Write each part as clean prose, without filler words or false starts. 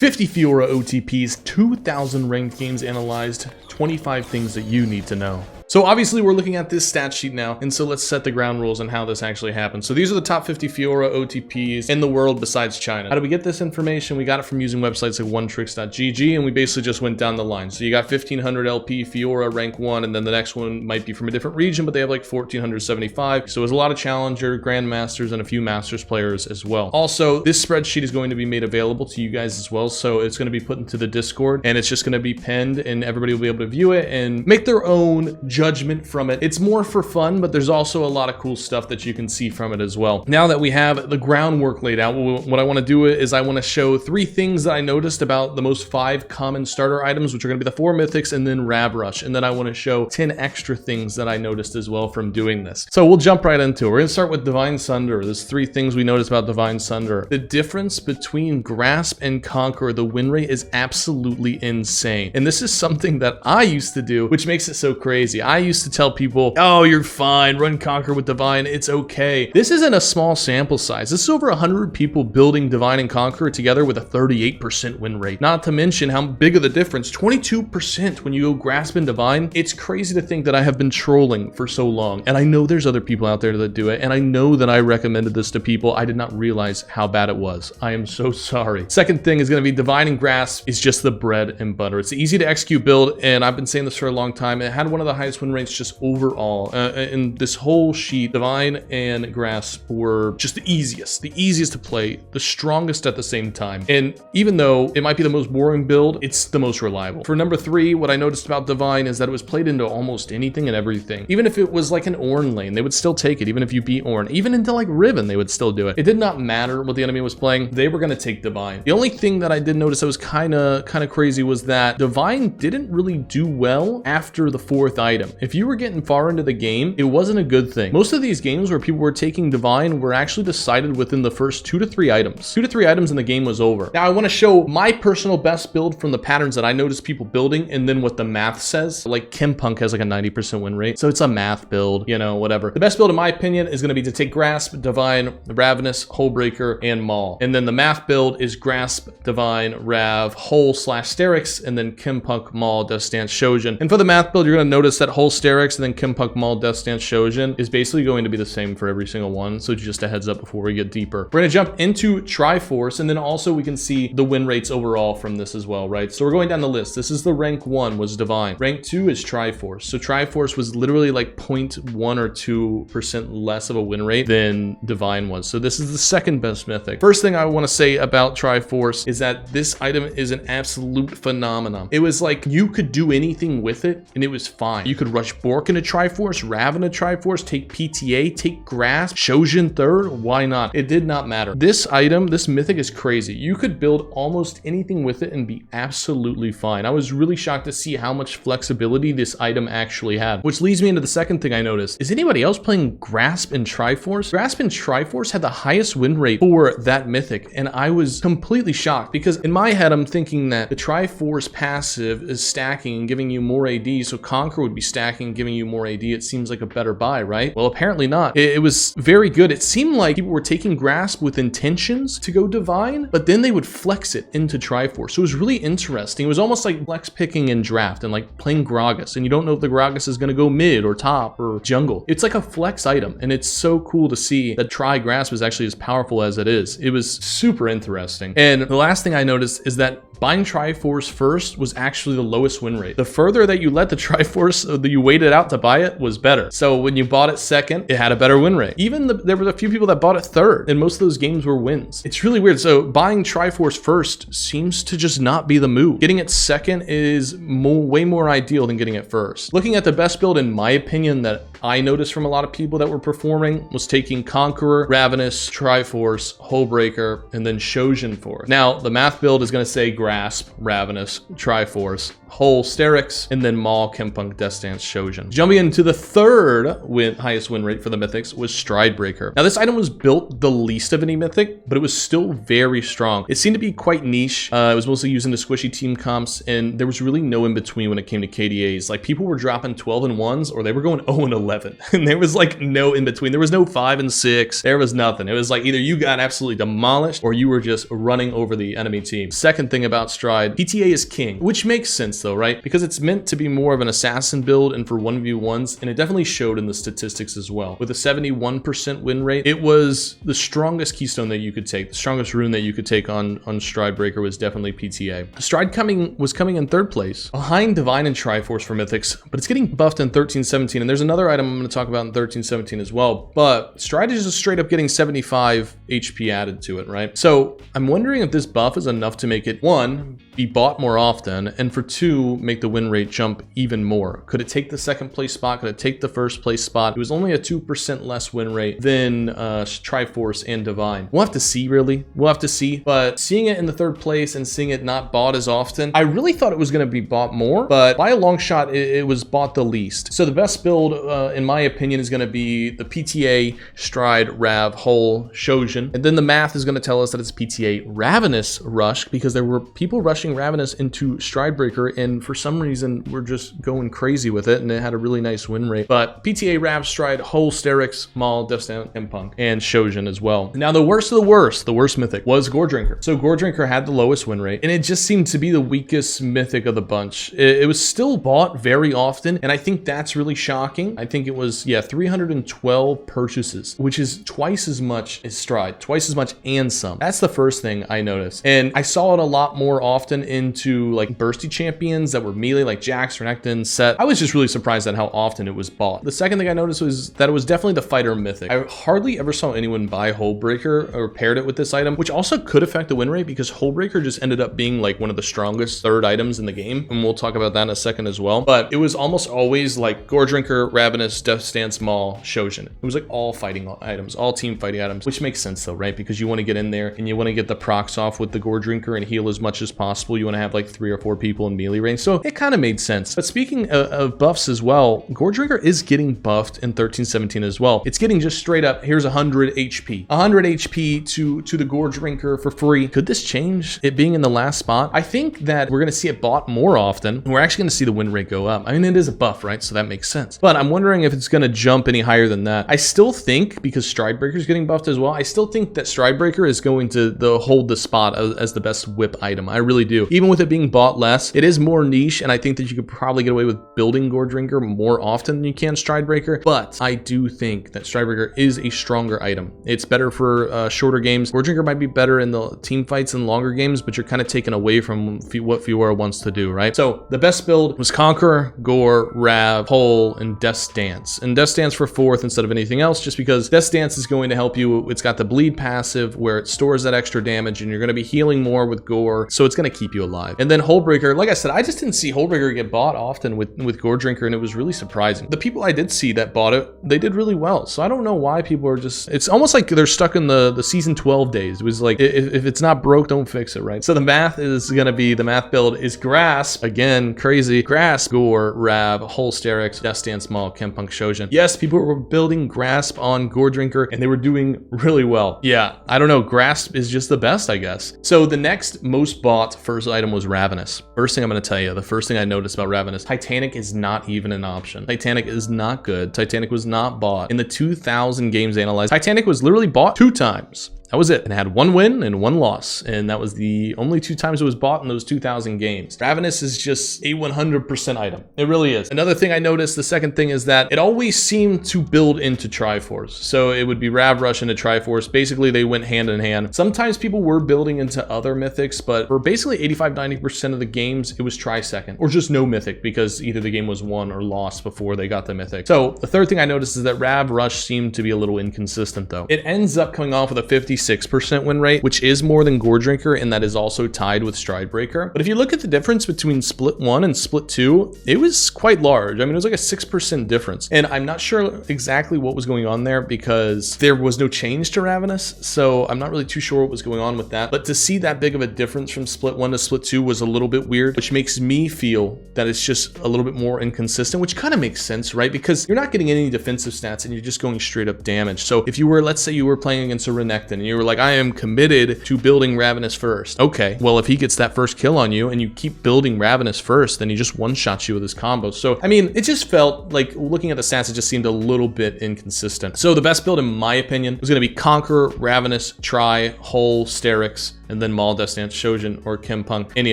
50 Fiora OTPs, 2,000 ranked games analyzed, 25 things that you need to know. So obviously we're looking at this stat sheet now, and so let's set the ground rules on how this actually happens. So these are the top 50 Fiora OTPs in the world besides China. How do we get this information? We got it from using websites like onetricks.gg, and we basically just went down the line. So you got 1500 LP Fiora rank 1, and then the next one might be from a different region, but they have like 1475. So there's a lot of challenger, grandmasters, and a few masters players as well. Also, this spreadsheet is going to be made available to you guys as well. So it's going to be put into the Discord, and it's just going to be pinned, and everybody will be able to view it and make their own judgment from it. It's more for fun, but there's also a lot of cool stuff that you can see from it as well. Now that we have the groundwork laid out, what I want to do is I want to show 3 things that I noticed about the most 5 common starter items, which are going to be the 4 mythics and then Rab Rush. And then I want to show 10 extra things that I noticed as well from doing this. So we'll jump right into it. We're going to start with Divine Sunder. There's 3 things we noticed about Divine Sunder. The difference between Grasp and Conquer, the win rate is absolutely insane. And this is something that I used to do, which makes it so crazy. I used to tell people, oh, you're fine, run Conquer with Divine, it's okay. This isn't a small sample size. This is over 100 people building Divine and Conquer together with a 38% win rate. Not to mention how big of the difference, 22% when you go Grasp and Divine. It's crazy to think that I have been trolling for so long, and I know there's other people out there that do it, and I know that I recommended this to people. I did not realize how bad it was. I am so sorry. Second thing is going to be Divine and Grasp is just the bread and butter. It's easy to execute build, and I've been saying this for a long time. It had one of the highest win rates just overall. In this whole sheet, Divine and Grasp were just the easiest to play, the strongest at the same time. And even though it might be the most boring build, it's the most reliable. For number 3, what I noticed about Divine is that it was played into almost anything and everything. Even if it was like an Ornn lane, they would still take it. Even if you beat Ornn, even into like Riven, they would still do it. It did not matter what the enemy was playing. They were going to take Divine. The only thing that I did notice that was kind of crazy was that Divine didn't really do well after the 4th item. If you were getting far into the game, it wasn't a good thing. Most of these games where people were taking Divine were actually decided within the first 2 to 3 items. 2 to 3 items and the game was over. Now I want to show my personal best build from the patterns that I noticed people building, and then what the math says. Like Kimpunk has like a 90% win rate, so it's a math build, you know, whatever. The best build in my opinion is going to be to take Grasp, Divine, Ravenous, Hullbreaker, and Maul. And then the math build is Grasp, Divine, Rav, Hull/Sterak, and then Kimpunk, Maul, Death Stance, Shojin. And for the math build, you're going to notice that Hull, Sterak, and then Kimpunk, Maul, Death Stance, Shojin is basically going to be the same for every single one. So just a heads up before we get deeper. We're going to jump into Triforce, and then also we can see the win rates overall from this as well, right? So we're going down the list. This is the rank 1 was Divine. Rank 2 is Triforce. So Triforce was literally like 0.1 or 2% less of a win rate than Divine was. So this is the second best mythic. First thing I want to say about Triforce is that this item is an absolute phenomenon. It was like you could do anything with it and it was fine. You could rush Bork into Triforce, Rav into Triforce, take PTA, take Grasp, Shojin 3rd, why not? It did not matter. This item, this mythic is crazy. You could build almost anything with it and be absolutely fine. I was really shocked to see how much flexibility this item actually had, which leads me into the second thing I noticed. Is anybody else playing Grasp and Triforce? Grasp and Triforce had the highest win rate for that mythic, and I was completely shocked because in my head, I'm thinking that the Triforce passive is stacking and giving you more AD, so Conquer would be stacking and giving you more AD. It seems like a better buy, right? Well, apparently not. It was very good. It seemed like people were taking Grasp with intentions to go Divine, but then they would flex it into Triforce. So it was really interesting. It was almost like flex picking in draft and like playing Gragas, and you don't know if the Gragas is going to go mid or top or jungle. It's like a flex item, and it's so cool to see that Grasp is actually as powerful as it is. It was super interesting. And the last thing I noticed is that buying Triforce first was actually the lowest win rate. The further that you let the Triforce, that you waited out to buy it, was better. So when you bought it second, it had a better win rate. Even there were a few people that bought it third, and most of those games were wins. It's really weird. So buying Triforce first seems to just not be the move. Getting it second is way more ideal than getting it first. Looking at the best build, in my opinion, that I noticed from a lot of people that were performing was taking Conqueror, Ravenous, Triforce, Hullbreaker, and then Shojin for it. Now, the math build is going to say Grasp, Ravenous, Triforce, Hull, Sterak, and then Maul, Kimpunk, Death Stance, Shojin. Jumping into the third highest win rate for the mythics was Stridebreaker. Now, this item was built the least of any mythic, but it was still very strong. It seemed to be quite niche. It was mostly used in the squishy team comps, and there was really no in between when it came to KDAs. Like, people were dropping 12 and 1s, or they were going 0 and 11. 11. And there was like no in between. There was no 5 and 6. There was nothing. It was like either you got absolutely demolished or you were just running over the enemy team. Second thing about Stride, PTA is king, which makes sense though, right? Because it's meant to be more of an assassin build and for 1v1s, and it definitely showed in the statistics as well. With a 71% win rate, it was the strongest keystone that you could take. The strongest rune that you could take on Stridebreaker was definitely PTA. Stride was coming in 3rd place, behind Divine and Triforce for Mythics, but it's getting buffed in 13-17, and there's another item I'm going to talk about in 13-17 as well, but Stride is just straight up getting 75 HP added to it, right? So I'm wondering if this buff is enough to make it, 1, be bought more often, and for 2, make the win rate jump even more. Could it take the 2nd place spot? Could it take the 1st place spot? It was only a 2% less win rate than Triforce and Divine. We'll have to see, really. We'll have to see, but seeing it in the 3rd place and seeing it not bought as often, I really thought it was going to be bought more, but by a long shot, it was bought the least. So the best build, in my opinion, is going to be the PTA, Stride, Rav, Hull, Shojin, and then the math is going to tell us that it's PTA Ravenous Rush, because there were people rushing Ravenous into Stridebreaker, and for some reason, we're just going crazy with it, and it had a really nice win rate. But PTA, Rav, Stride, Hull, Sterak, Maul, Deathstand, Impunk, and Shojin as well. Now, the worst of the worst mythic was Goredrinker. So Goredrinker had the lowest win rate, and it just seemed to be the weakest mythic of the bunch. It was still bought very often, and I think that's really shocking. I think it was, yeah, 312 purchases, which is twice as much as Stride, twice as much and some. That's the first thing I noticed. And I saw it a lot more often into like bursty champions that were melee, like Jax, Renekton, Set. I was just really surprised at how often it was bought. The second thing I noticed was that it was definitely the fighter mythic. I hardly ever saw anyone buy Hullbreaker or paired it with this item, which also could affect the win rate because Hullbreaker just ended up being like one of the strongest 3rd items in the game. And we'll talk about that in a second as well. But it was almost always like Goredrinker, Ravenous, Deathstand, Maul, Shojin. It was like all fighting items, all team fighting items, which makes sense though, right? Because you want to get in there and you want to get the procs off with the Goredrinker and heal as much as possible. You want to have like 3 or 4 people in melee range. So it kind of made sense. But speaking of buffs as well, Goredrinker is getting buffed in 13-17 as well. It's getting just straight up, here's 100 HP. 100 HP to the Goredrinker for free. Could this change it being in the last spot? I think that we're going to see it bought more often. We're actually going to see the win rate go up. I mean, it is a buff, right? So that makes sense. But I'm wondering if it's going to jump any higher than that. I still think, because Stridebreaker is getting buffed as well, I still think that Stridebreaker is going to hold the spot as the best whip item. I really do. Even with it being bought less, it is more niche, and I think that you could probably get away with building Goredrinker more often than you can Stridebreaker, but I do think that Stridebreaker is a stronger item. It's better for shorter games. Goredrinker might be better in the team fights and longer games, but you're kind of taken away from what Fiora wants to do, right? So the best build was Conqueror, Gore, Rav, Hull, and Death's Dance. And Death's Dance for 4th instead of anything else, just because Death's Dance is going to help you. It's got the bleed passive where it stores that extra damage, and you're going to be healing more with Gore, so it's going to keep you alive. And then Hullbreaker, like I said, I just didn't see Hullbreaker get bought often with Goredrinker, and it was really surprising. The people I did see that bought it, they did really well. So I don't know why people are just, it's almost like they're stuck in the season 12 days. It was like, if it's not broke, don't fix it, right? So the math is going to be, the math build is Grasp, again, crazy, Grasp, Gore, Rav, Hull, Sterak, Death's Dance, Maul, Kempunk, Shojin. Yes, people were building Grasp on Goredrinker, and they were doing really well. Yeah, I don't know, Grasp is just the best, I guess. So the next most bought first item was Ravenous. First thing I'm going to tell you, the first thing I noticed about Ravenous, Titanic is not even an option. Titanic is not good. Titanic was not bought. In the 2,000 games analyzed, Titanic was literally bought 2 times. That was it. And it had 1 win and 1 loss. And that was the only 2 times it was bought in those 2,000 games. Ravenous is just a 100% item. It really is. Another thing I noticed, the second thing, is that it always seemed to build into Triforce. So it would be Rav Rush into Triforce. Basically, they went hand in hand. Sometimes people were building into other mythics, but for basically 85-90% of the games, it was Tri-second or just no mythic because either the game was won or lost before they got the mythic. So the third thing I noticed is that Rav Rush seemed to be a little inconsistent though. It ends up coming off with a 56% win rate, which is more than Goredrinker, and that is also tied with Stridebreaker. But if you look at the difference between split 1 and split 2, it was quite large. I mean, it was like a 6% difference. And I'm not sure exactly what was going on there because there was no change to Ravenous. So I'm not really too sure what was going on with that. But to see that big of a difference from split 1 to split 2 was a little bit weird, which makes me feel that it's just a little bit more inconsistent, which kind of makes sense, right? Because you're not getting any defensive stats and you're just going straight up damage. So if you were, let's say you were playing against a Renekton and You were like, I am committed to building Ravenous first. Okay, well, if he gets that first kill on you and you keep building Ravenous first, then he just one-shots you with his combo. So, I mean, it just felt like, looking at the stats, it just seemed a little bit inconsistent. So the best build, in my opinion, was going to be Conqueror, Ravenous, Tri, Hull, Sterak, and then Maul, Death Dance, Shojin, or Kim Punk, any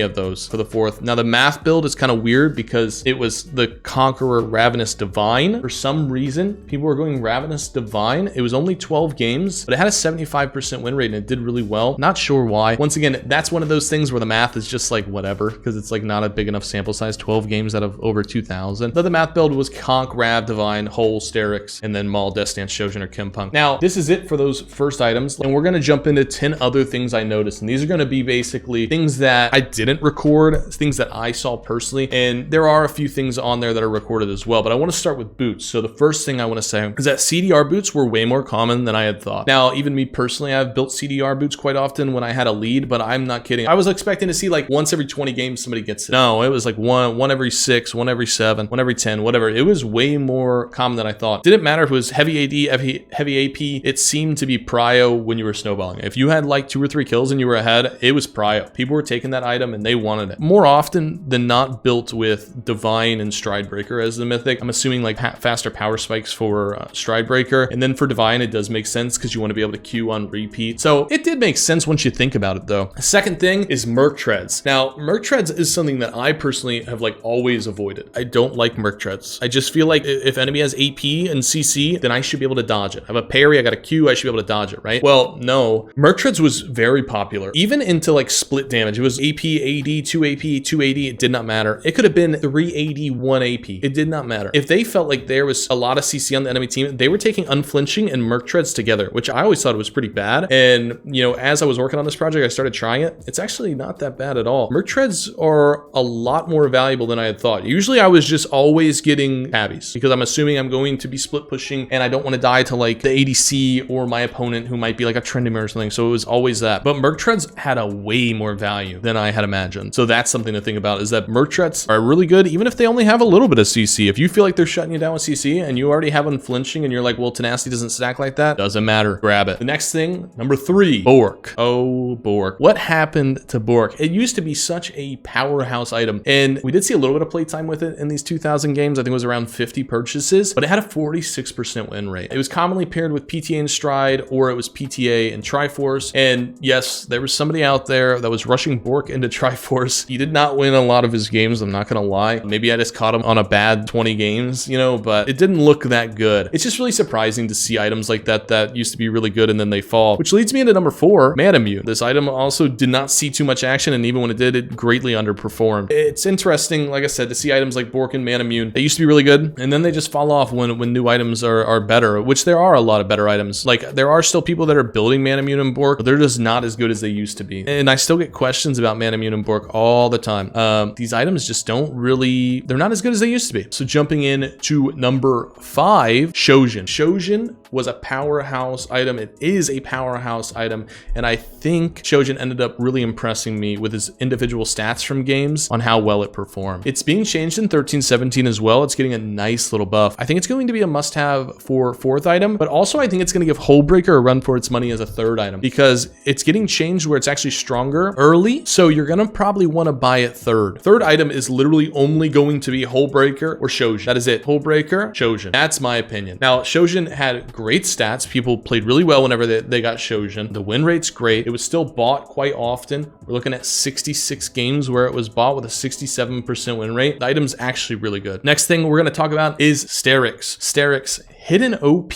of those for the fourth. Now the math build is kind of weird because it was the Conqueror, Ravenous, Divine. For some reason, people were going Ravenous, Divine. It was only 12 games, but it had a 75% win rate and it did really well. Not sure why. Once again, that's one of those things where the math is just like whatever, because it's like not a big enough sample size, 12 games out of over 2,000. So the math build was Conk, Rav, Divine, Hull, Sterak, and then Maul, Death Dance, Shojin, or Kim Punk. Now, this is it for those first items, and we're going to jump into 10 other things I noticed. And these are going to be basically things that I didn't record, things that I saw personally, and there are a few things on there that are recorded as well, but I want to start with boots. So the first thing I want to say is that CDR boots were way more common than I had thought. Now, even me personally, I've built CDR boots quite often when I had a lead, but I'm not kidding. I was expecting to see like once every 20 games somebody gets it. No, it was like one every 6, one every 7, one every 10, whatever. It was way more common than I thought. Didn't matter if it was heavy AD, heavy AP. It seemed to be prio when you were snowballing. If you had like 2 or 3 kills and you were ahead, it was prio. People were taking that item and they wanted it. More often than not, built with Divine and Stridebreaker as the mythic. I'm assuming like faster power spikes for Stridebreaker. And then for Divine, it does make sense because you want to be able to queue on repeat. So it did make sense once you think about it though. The second thing is Merc Treads. Now, Merc Treads is something that I personally have like always avoided. I don't like Merc Treads. I just feel like if enemy has AP and CC, then I should be able to dodge it. I have a parry, I got a Q, I should be able to dodge it, right? Well, no. Merc Treads was very popular. Even into like split damage. It was AP, AD, 2 AP, 2 AD. It did not matter. It could have been 3 AD, 1 AP. It did not matter. If they felt like there was a lot of CC on the enemy team, they were taking Unflinching and Merc Treads together, which I always thought was pretty bad. And, you know, as I was working on this project, I started trying it. It's actually not that bad at all. Merc Treads are a lot more valuable than I had thought. Usually I was just always getting tabbies because I'm assuming I'm going to be split pushing and I don't want to die to like the ADC or my opponent who might be like a Trendyman or something. So it was always that. But Merc Treads had a way more value than I had imagined. So that's something to think about, is that Merc Treads are really good even if they only have a little bit of CC. If you feel like they're shutting you down with CC and you already have Unflinching and you're like, well, Tenacity doesn't stack like that, doesn't matter. Grab it. The next thing, number 3, Bork. Oh, Bork. What happened to Bork? It used to be such a powerhouse item, and we did see a little bit of playtime with it in these 2,000 games. I think it was around 50 purchases, but it had a 46% win rate. It was commonly paired with PTA and Stride, or it was PTA and Triforce. And yes, there was somebody out there that was rushing Bork into Triforce. He did not win a lot of his games, I'm not gonna lie. Maybe I just caught him on a bad 20 games, you know, but it didn't look that good. It's just really surprising to see items like that that used to be really good and then they fall, which leads me into number 4, Manamune. This item also did not see too much action, and even when it did, it greatly underperformed. It's interesting, like I said, to see items like Bork and Manamune. They used to be really good, and then they just fall off when new items are better, which there are a lot of better items. Like, there are still people that are building Manamune and Bork, but they're just not as good as they used to be. And I still get questions about Manamune and Bork all the time. These items just don't really, they're not as good as they used to be. So jumping in to number 5, Shojin. Shojin was a powerhouse item. It is a powerhouse item, and I think Shojin ended up really impressing me with his individual stats from games on how well it performed. It's being changed in 13-17 as well. It's getting a nice little buff. I think it's going to be a must-have for 4th item, but also I think it's going to give Hullbreaker a run for its money as a 3rd item, because it's getting changed where it's actually stronger early, so you're going to probably want to buy it 3rd. 3rd item is literally only going to be Hullbreaker or Shojin. That is it. Hullbreaker, Shojin. That's my opinion. Now, Shojin had great stats. People played really well whenever they got Shojin. The win rate's great. It was still bought quite often. We're looking at 66 games where it was bought with a 67% win rate. The item's actually really good. Next thing we're going to talk about is Sterak. Sterak's hidden OP ?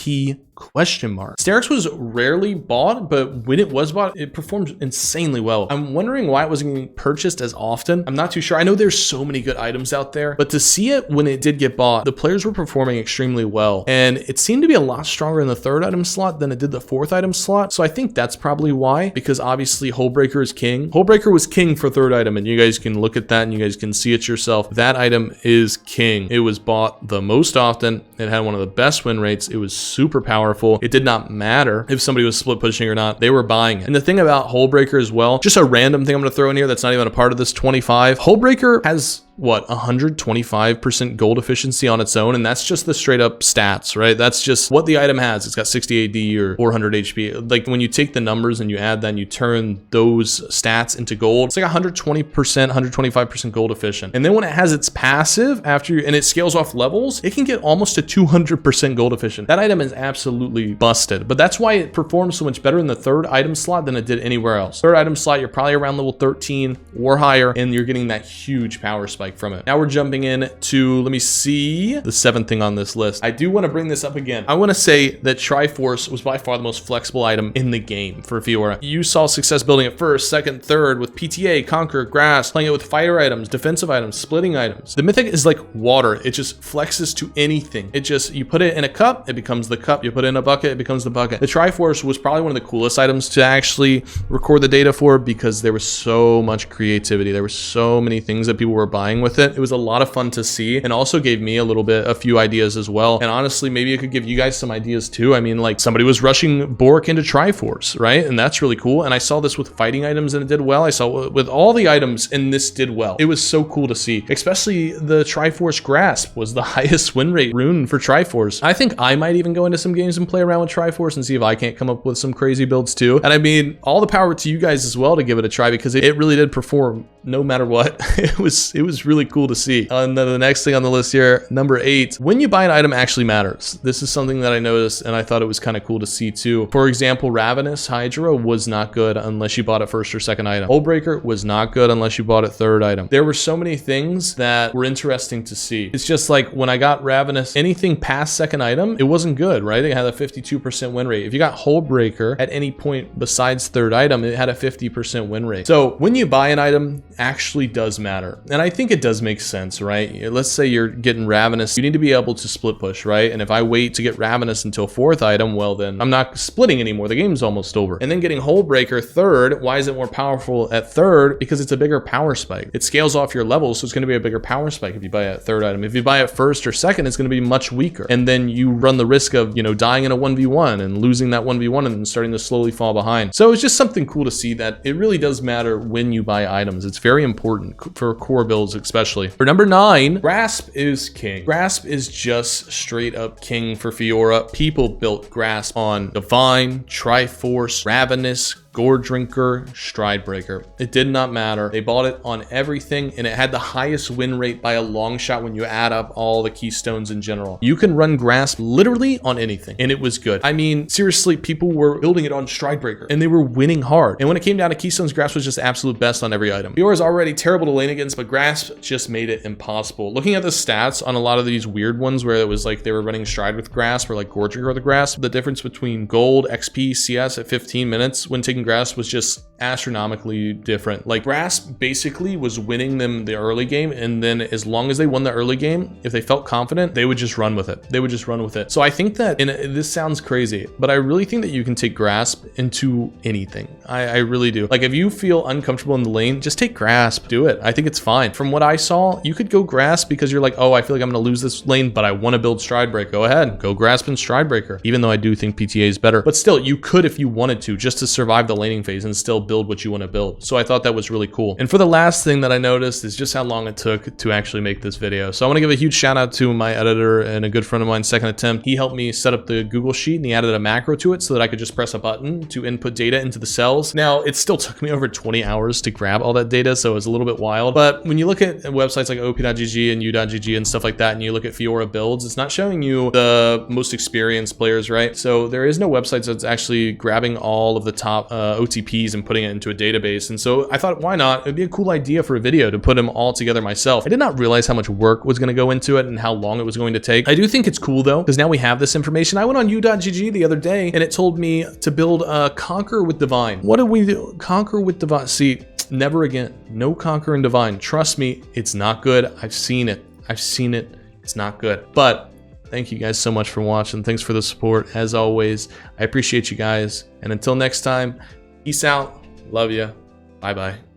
Sterak was rarely bought, but when it was bought, it performed insanely well. I'm wondering why it wasn't getting purchased as often. I'm not too sure. I know there's so many good items out there, but to see it when it did get bought, the players were performing extremely well. And it seemed to be a lot stronger in the 3rd item slot than it did the 4th item slot. So I think that's probably why, because obviously Hullbreaker is king. Hullbreaker was king for 3rd item, and you guys can look at that and you guys can see it yourself. That item is king. It was bought the most often. It had one of the best win rates. It was super powerful. It did not matter if somebody was split pushing or not. They were buying it. And the thing about Hullbreaker as well, just a random thing I'm going to throw in here that's not even a part of this 25, Hullbreaker has what, 125% gold efficiency on its own, and that's just the straight up stats, right? That's just what the item has. It's got 60 AD or 400 HP. Like when you take the numbers and you add that and you turn those stats into gold, it's like 120%, 125% gold efficient. And then when it has its passive and it scales off levels, it can get almost to 200% gold efficient. That item is absolutely busted, but that's why it performs so much better in the third item slot than it did anywhere else. Third item slot, you're probably around level 13 or higher, and you're getting that huge power spike from it. Now we're jumping in to, let me see, the 7th thing on this list. I do want to bring this up again. I want to say that Triforce was by far the most flexible item in the game for Fiora. You saw success building it first, second, third with PTA, Conquer, Grass, playing it with fire items, defensive items, splitting items. The Mythic is like water. It just flexes to anything. It just, you put it in a cup, it becomes the cup. You put it in a bucket, it becomes the bucket. The Triforce was probably one of the coolest items to actually record the data for because there was so much creativity. There were so many things that people were buying with it. It was a lot of fun to see, and also gave me a few ideas as well. And honestly, maybe it could give you guys some ideas too. I mean, like somebody was rushing Bork into Triforce, right? And that's really cool. And I saw this with fighting items and it did well. I saw with all the items and this did well. It was so cool to see, especially the Triforce Grasp was the highest win rate rune for Triforce. I think I might even go into some games and play around with Triforce and see if I can't come up with some crazy builds too. And I mean, all the power to you guys as well to give it a try because it really did perform no matter what. It was really cool to see. And then the next thing on the list here, number 8, when you buy an item actually matters. This is something that I noticed and I thought it was kind of cool to see too. For example, Ravenous Hydra was not good unless you bought it first or second item. Hullbreaker was not good unless you bought it third item. There were so many things that were interesting to see. It's just like when I got Ravenous, anything past second item, it wasn't good, right? It had a 52% win rate. If you got Hullbreaker at any point besides third item, it had a 50% win rate. So when you buy an item, actually does matter. And I think it does make sense, right? Let's say you're getting Ravenous, you need to be able to split push, right? And if I wait to get Ravenous until fourth item, well then I'm not splitting anymore. The game's almost over. And then getting Hullbreaker third, why is it more powerful at third? Because it's a bigger power spike. It scales off your levels, so it's going to be a bigger power spike if you buy it at third item. If you buy it first or second, it's going to be much weaker. And then you run the risk of, dying in a 1v1 and losing that 1v1 and then starting to slowly fall behind. So it's just something cool to see that it really does matter when you buy items. It's very important for core builds, especially. For number 9, Grasp is king. Grasp is just straight up king for Fiora. People built Grasp on Divine, Triforce, Ravenous, Goredrinker, Stridebreaker. It did not matter. They bought it on everything and it had the highest win rate by a long shot when you add up all the keystones in general. You can run Grasp literally on anything and it was good. I mean, seriously, people were building it on Stridebreaker and they were winning hard. And when it came down to keystones, Grasp was just absolute best on every item. Fiora is already terrible to lane against, but Grasp just made it impossible. Looking at the stats on a lot of these weird ones where it was like they were running Stride with Grasp or like Goredrinker with the Grasp, the difference between gold, XP, CS at 15 minutes when taking Grasp was just astronomically different. Like Grasp basically was winning them the early game, and then as long as they won the early game, if they felt confident, they would just run with it. They would just run with it. So I think that, and this sounds crazy, but I really think that you can take Grasp into anything. I really do. Like if you feel uncomfortable in the lane, just take Grasp, do it. I think it's fine. From what I saw, you could go Grasp because you're like, oh, I feel like I'm gonna lose this lane, but I wanna build Stridebreaker. Go ahead, go Grasp and Stridebreaker, even though I do think PTA is better. But still, you could if you wanted to, just to survive the laning phase and still build what you want to build. So I thought that was really cool. And for the last thing that I noticed is just how long it took to actually make this video. So I want to give a huge shout out to my editor and a good friend of mine's second attempt. He helped me set up the Google Sheet and he added a macro to it so that I could just press a button to input data into the cells. Now, it still took me over 20 hours to grab all that data, so it was a little bit wild. But when you look at websites like op.gg and u.gg and stuff like that, and you look at Fiora builds, it's not showing you the most experienced players, right? So there is no website that's actually grabbing all of the top OTPs and putting it into a database. And so I thought, why not? It'd be a cool idea for a video to put them all together myself. I did not realize how much work was going to go into it and how long it was going to take. I do think it's cool though, because now we have this information. I went on u.gg the other day and it told me to build a Conquer with Divine. What did we do? Conquer with Divine. See, never again. No Conquer and Divine. Trust me, it's not good. I've seen it. It's not good. But thank you guys so much for watching. Thanks for the support. As always, I appreciate you guys. And until next time, peace out. Love you. Bye-bye.